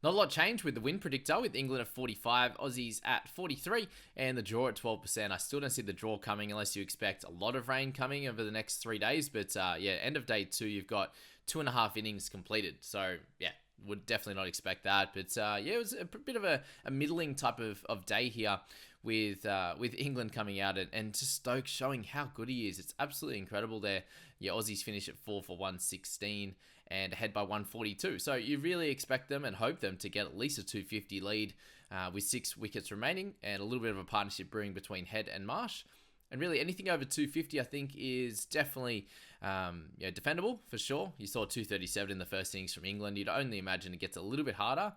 Not a lot changed with the win predictor, with England at 45, Aussies at 43, and the draw at 12%. I still don't see the draw coming unless you expect a lot of rain coming over the next 3 days. But end of day 2, you've got 2.5 innings completed. So, yeah, would definitely not expect that. But it was a bit of a middling type of day here with England coming out and just Stokes showing how good he is. It's absolutely incredible there. Yeah, Aussies finish at 4 for 116 and ahead by 142. So you really expect them and hope them to get at least a 250 lead with 6 wickets remaining and a little bit of a partnership brewing between Head and Marsh. And really, anything over 250, I think, is definitely defendable for sure. You saw 237 in the first innings from England. You'd only imagine it gets a little bit harder.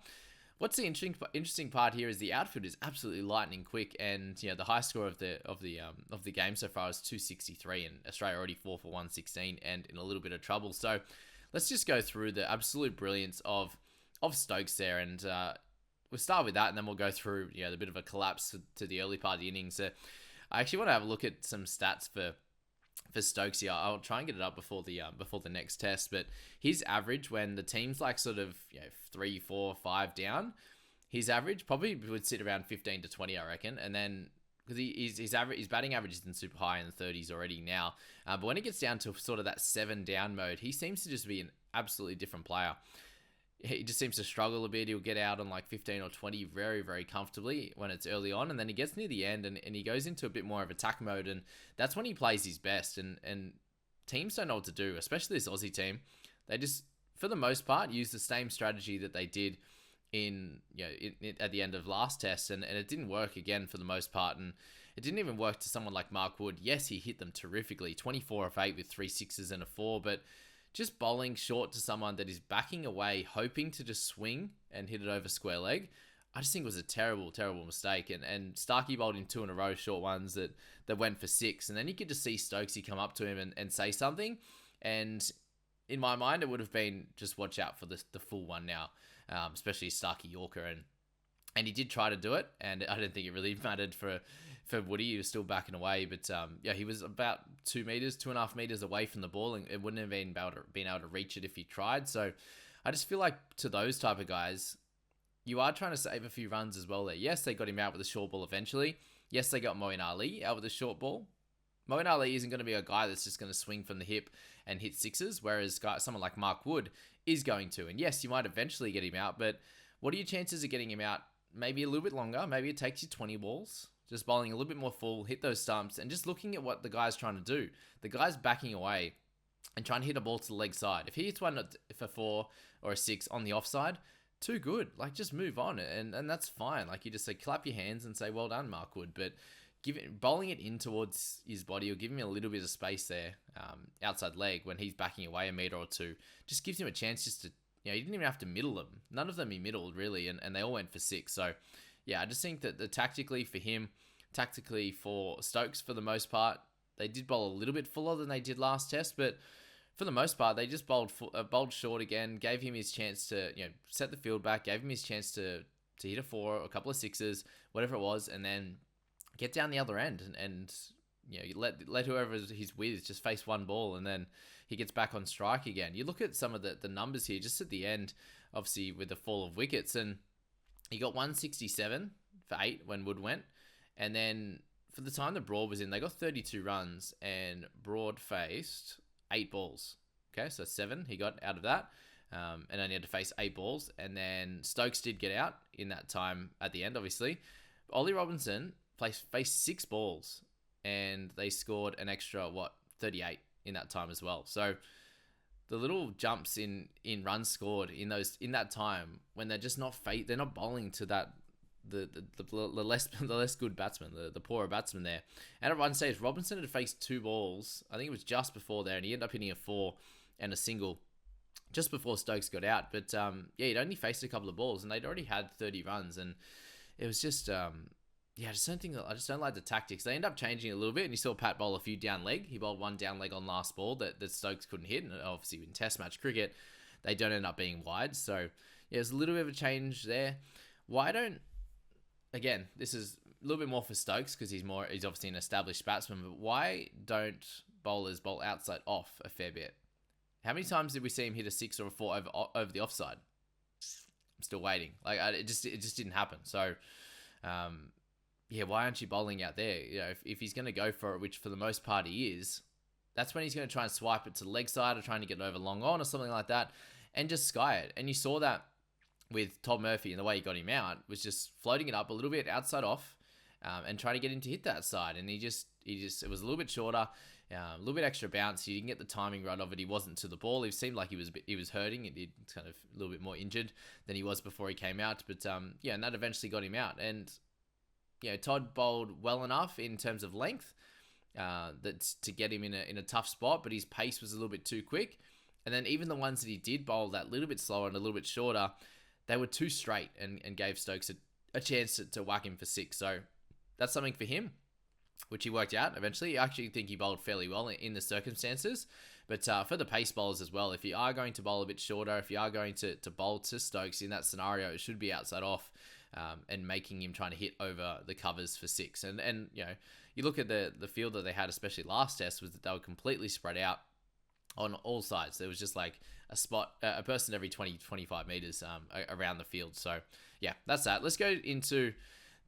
What's the interesting part here is the outfield is absolutely lightning quick, and the high score of the game so far is 263, and Australia already 4 for 116 and in a little bit of trouble. So let's just go through the absolute brilliance of Stokes there, and we'll start with that, and then we'll go through the bit of a collapse to the early part of the innings. I actually want to have a look at some stats for Stokes here. I'll try and get it up before the next test, but his average when the team's like sort of 3, 4, 5 down, his average probably would sit around 15 to 20, I reckon, and then because his batting average isn't super high in the 30s already now, but when it gets down to sort of that 7 down mode, he seems to just be an absolutely different player. He just seems to struggle a bit. He'll get out on like 15 or 20 very, very comfortably when it's early on. And then he gets near the end and he goes into a bit more of attack mode. And that's when he plays his best. And teams don't know what to do, especially this Aussie team. They just, for the most part, use the same strategy that they did at the end of last test. And it didn't work again for the most part. And it didn't even work to someone like Mark Wood. Yes, he hit them terrifically. 24 of 8 with 3 sixes and a 4. But just bowling short to someone that is backing away, hoping to just swing and hit it over square leg, I just think it was a terrible, terrible mistake. And Starkey bowled in 2 in a row, short ones that went for 6. And then you could just see Stokesy come up to him and say something. And in my mind, it would have been just watch out for the full one now, especially Starkey Yorker. And he did try to do it, and I don't think it really mattered for Woody. He was still backing away, but he was about 2.5 meters away from the ball, and it wouldn't have been able to reach it if he tried. So I just feel like to those type of guys, you are trying to save a few runs as well there. Yes, they got him out with a short ball eventually. Yes, they got Moeen Ali out with a short ball. Moeen Ali isn't going to be a guy that's just going to swing from the hip and hit sixes, whereas someone like Mark Wood is going to. And yes, you might eventually get him out, but what are your chances of getting him out maybe a little bit longer? Maybe it takes you 20 balls, just bowling a little bit more full, hit those stumps, and just looking at what the guy's trying to do. The guy's backing away and trying to hit a ball to the leg side. If he hits one for 4 or a 6 on the offside, too good. Like, just move on, and that's fine. Like, you just say, clap your hands and say, well done, Mark Wood. But bowling it in towards his body or giving him a little bit of space there, outside leg, when he's backing away a meter or two, just gives him a chance just to, he didn't even have to middle them. None of them he middled, really, and they all went for 6. So, I just think that tactically for him, tactically for Stokes, for the most part, they did bowl a little bit fuller than they did last test, but for the most part, they just bowled short again, gave him his chance to, set the field back, gave him his chance to hit a 4, a couple of 6s, whatever it was, and then get down the other end and you let whoever he's with just face one ball, and then he gets back on strike again. You look at some of the numbers here just at the end, obviously with the fall of wickets, and he got 167 for 8 when Wood went, and then for the time that Broad was in, they got 32 runs, and Broad faced 8 balls. Okay, so 7 he got out of that, and only had to face 8 balls, and then Stokes did get out in that time at the end, obviously. Ollie Robinson faced 6 balls, and they scored an extra 38 in that time as well. So the little jumps in runs scored in that time, when they're just not they're not bowling to that the less good batsman, the poorer batsman there. And at one stage, Robinson had faced 2 balls. I think it was just before there, and he ended up hitting a 4 and a single just before Stokes got out. But he'd only faced a couple of balls, and they'd already had 30 runs, and it was just I just don't like the tactics. They end up changing a little bit, and you saw Pat bowl a few down leg. He bowled 1 down leg on last ball that Stokes couldn't hit, and obviously in Test match cricket, they don't end up being wide. So there's a little bit of a change there. Again, this is a little bit more for Stokes because he's obviously an established batsman, but why don't bowlers bowl outside off a fair bit? How many times did we see him hit a 6 or a 4 over the offside? I'm still waiting. Like it just didn't happen. So, yeah, why aren't you bowling out there? You know, if he's going to go for it, which for the most part he is, that's when he's going to try and swipe it to the leg side or trying to get it over long on or something like that, and just sky it. And you saw that with Todd Murphy, and the way he got him out was just floating it up a little bit outside off, and trying to get him to hit that side. And he just it was a little bit shorter, a little bit extra bounce. He didn't get the timing right of it. He wasn't to the ball. It seemed like he was hurting. It did kind of a little bit more injured than he was before he came out. But yeah, and that eventually got him out. And you know, Todd bowled well enough in terms of length, that's to get him in a tough spot, but his pace was a little bit too quick. And then even the ones that he did bowl that little bit slower and a little bit shorter, they were too straight and gave Stokes a chance to whack him for 6. So that's something for him, which he worked out eventually. I actually think he bowled fairly well in the circumstances. But for the pace bowlers as well, if you are going to bowl a bit shorter, if you are going to bowl to Stokes in that scenario, it should be outside off, and making him trying to hit over the covers for 6. And you know, you look at the field that they had, especially last test, was that they were completely spread out on all sides. There was just like a person every 20-25 meters around the field. So yeah, that's that. Let's go into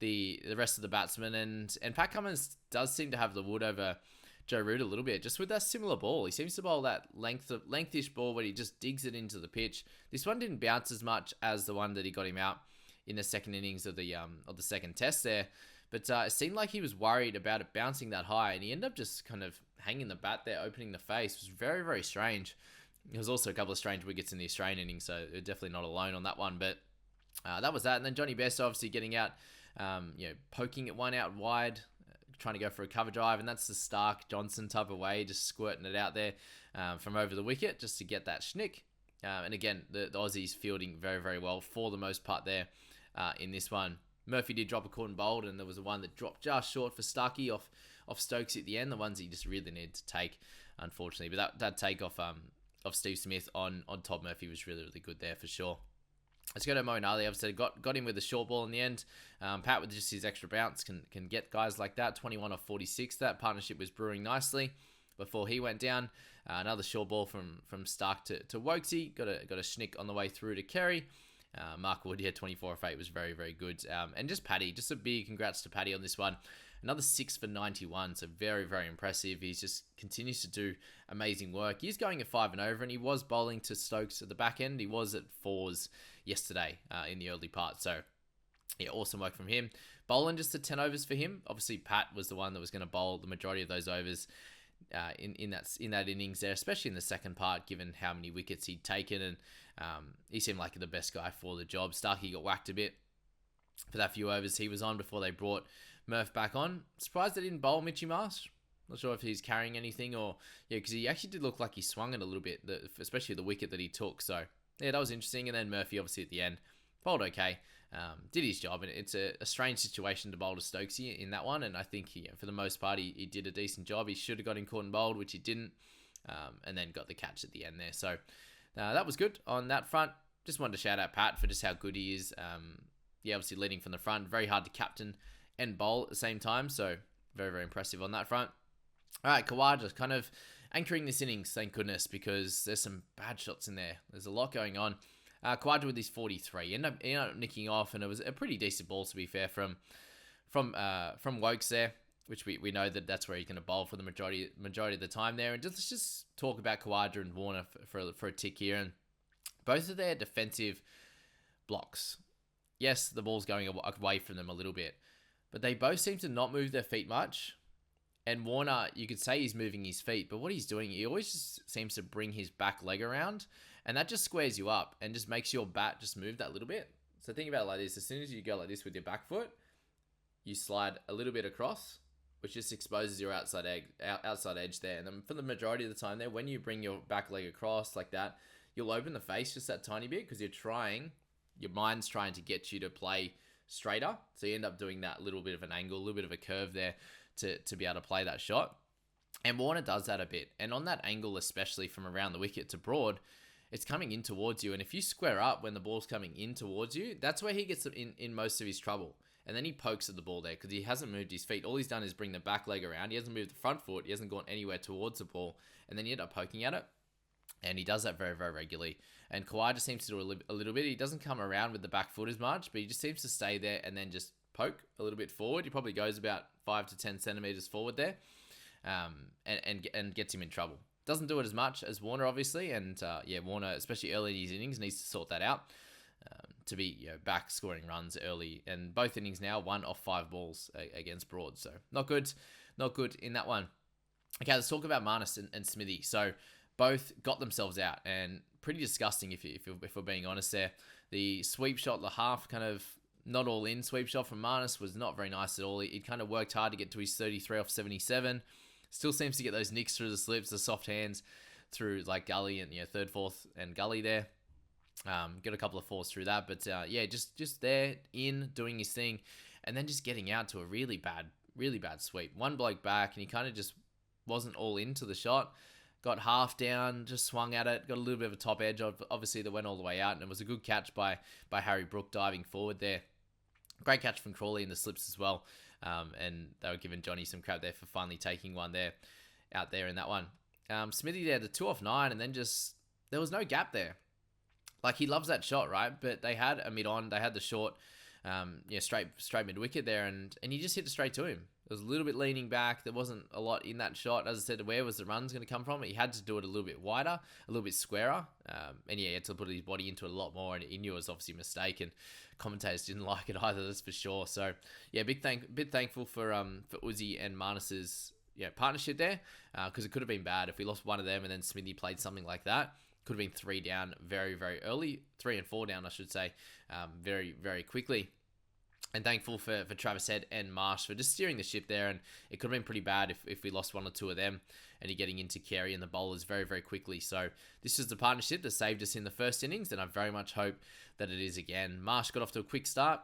the rest of the batsmen, and Pat Cummins does seem to have the wood over Joe Root a little bit, just with that similar ball. He seems to bowl that lengthish ball where he just digs it into the pitch. This one didn't bounce as much as the one that he got him out in the second innings of the second test there. But it seemed like he was worried about it bouncing that high, and he ended up just kind of hanging the bat there, opening the face. It was very, very strange. There was also a couple of strange wickets in the Australian innings, so they're definitely not alone on that one. But that was that. And then Johnny Best obviously getting out, poking at one out wide, trying to go for a cover drive, and that's the Stark Johnson type of way, just squirting it out there from over the wicket just to get that schnick. And again, the Aussies fielding very, very well for the most part there in this one. Murphy did drop a caught and bowled, and there was one that dropped just short for Starkey off Stokes at the end. The ones he just really needed to take, unfortunately. But that take off Steve Smith on Todd Murphy was really, really good there for sure. Let's go to Moeen Ali. I've said got him with a short ball in the end. Pat with just his extra bounce can get guys like that. 21 off 46. That partnership was brewing nicely before he went down. Another short ball from Stark to Wokesy. Got a schnick on the way through to Kerry. Mark Wood, 24 off 8 was very, very good. And just Paddy, just a big congrats to Paddy on this one. Another 6 for 91, so very, very impressive. He just continues to do amazing work. He's going at 5 and over, and he was bowling to Stokes at the back end. He was at 4s yesterday in the early part, so yeah, awesome work from him. Bowling just at 10 overs for him. Obviously, Pat was the one that was going to bowl the majority of those overs in that innings there, especially in the second part, given how many wickets he'd taken, and he seemed like the best guy for the job. Starkey got whacked a bit for that few overs he was on before they brought Murph back on. Surprised they didn't bowl Mitchy Marsh. Not sure if he's carrying anything or because he actually did look like he swung it a little bit, especially the wicket that he took. So yeah, that was interesting. And then Murphy obviously at the end bowled okay, did his job, and it's a strange situation to bowl to Stokesy in that one. And I think for the most part he did a decent job. He should have got him caught and bowled, which he didn't, and then got the catch at the end there. So that was good on that front. Just wanted to shout out Pat for just how good he is. Obviously leading from the front, very hard to captain and bowl at the same time. So very, very impressive on that front. All right, Khawaja kind of anchoring this innings, thank goodness, because there's some bad shots in there. There's a lot going on. Khawaja with his 43 ended up nicking off, and it was a pretty decent ball, to be fair, from Wokes there, which we know that's where he's going to bowl for the majority of the time there. And let's just talk about Khawaja and Warner for a tick here. And both of their defensive blocks, yes, the ball's going away from them a little bit, but they both seem to not move their feet much. And Warner, you could say he's moving his feet, but what he's doing, he always just seems to bring his back leg around, and that just squares you up and just makes your bat just move that little bit. So think about it like this. As soon as you go like this with your back foot, you slide a little bit across, which just exposes your outside edge there. And then for the majority of the time there, when you bring your back leg across like that, you'll open the face just that tiny bit because your mind's trying to get you to play straighter. So you end up doing that little bit of an angle, a little bit of a curve there to be able to play that shot. And Warner does that a bit. And on that angle, especially from around the wicket to broad, it's coming in towards you. And if you square up when the ball's coming in towards you, that's where he gets in most of his trouble. And then he pokes at the ball there because he hasn't moved his feet. All he's done is bring the back leg around. He hasn't moved the front foot. He hasn't gone anywhere towards the ball. And then you end up poking at it. And he does that very, very regularly. And Kawhi just seems to do a little bit. He doesn't come around with the back foot as much, but he just seems to stay there and then just poke a little bit forward. He probably goes about 5 to 10 centimeters forward there, and gets him in trouble. Doesn't do it as much as Warner, obviously, and Warner, especially early in his innings, needs to sort that out to be back scoring runs early. And both innings now, 1 off 5 balls against Broad, so not good in that one. Okay, let's talk about Marnus and Smithy. So both got themselves out, and pretty disgusting if we're being honest there. The sweep shot, the half kind of not all in sweep shot from Marnus was not very nice at all. He kind of worked hard to get to his 33 off 77. Still seems to get those nicks through the slips, the soft hands through like gully and third, fourth, and gully there. Got a couple of fours through that, but just there in doing his thing, and then just getting out to a really bad sweep. One bloke back, and he kind of just wasn't all into the shot. Got half down, just swung at it, got a little bit of a top edge. Obviously, that went all the way out, and it was a good catch by Harry Brook diving forward there. Great catch from Crawley in the slips as well. And they were giving Johnny some crap there for finally taking one there, out there in that one. Smithy there, the 2 off 9, and then just, there was no gap there. Like, he loves that shot, right? But they had a mid on, they had the short, straight mid wicket there, and he just hit it straight to him. It was a little bit leaning back. There wasn't a lot in that shot. As I said, where was the runs going to come from? He had to do it a little bit wider, a little bit squarer. He had to put his body into it a lot more, and he knew it was obviously a mistake, and commentators didn't like it either, that's for sure. So, yeah, bit thankful for Uzi and Marnus's partnership there, because it could have been bad if we lost one of them and then Smithy played something like that. Could have been 3 down very, very early, 3 and 4 down, I should say, very, very quickly. And thankful for Travis Head and Marsh for just steering the ship there. And it could have been pretty bad if we lost 1 or 2 of them, and you're getting into Carey and the bowlers very, very quickly. So this is the partnership that saved us in the first innings, and I very much hope that it is again. Marsh got off to a quick start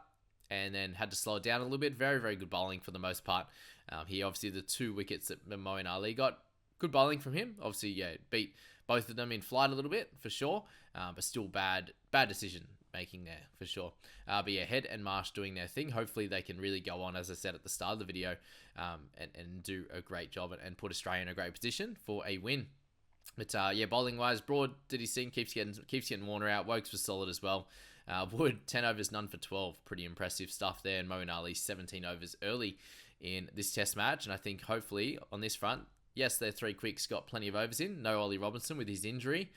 and then had to slow it down a little bit. Very, very good bowling for the most part. He obviously, the 2 wickets that Moeen Ali got, good bowling from him. Obviously, beat both of them in flight a little bit for sure, but still bad decision making there for sure. Head and Marsh doing their thing. Hopefully they can really go on, as I said at the start of the video, and do a great job and put Australia in a great position for a win. But bowling wise, Broad did his thing, keeps getting Warner out. Wokes was solid as well. Wood 10 overs, none for 12, pretty impressive stuff there. And Moeen Ali 17 overs early in this Test match, and I think hopefully on this front, yes, their 3 quicks got plenty of overs in. No Ollie Robinson with his injury,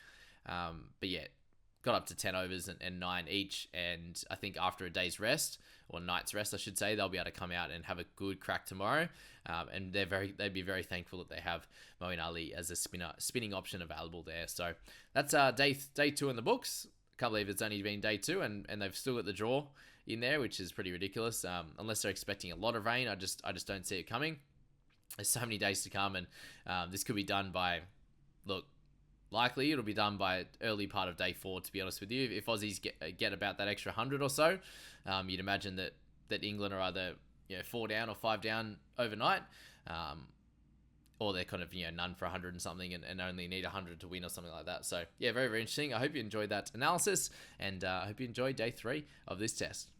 got up to 10 overs and 9 each. And I think after a day's rest, or night's rest, I should say, they'll be able to come out and have a good crack tomorrow. And they'd be very thankful that they have Moeen Ali as a spinning option available there. So that's day 2 in the books. Can't believe it's only been day 2, and they've still got the draw in there, which is pretty ridiculous. Unless they're expecting a lot of rain, I just don't see it coming. There's so many days to come, and this could be done by, likely it'll be done by early part of day 4, to be honest with you. If Aussies get about that extra 100 or so, you'd imagine that England are either 4 down or 5 down overnight, or they're kind of none for 100 and something, and only need 100 to win or something like that. So yeah, very, very interesting. I hope you enjoyed that analysis, and I hope you enjoyed day 3 of this test.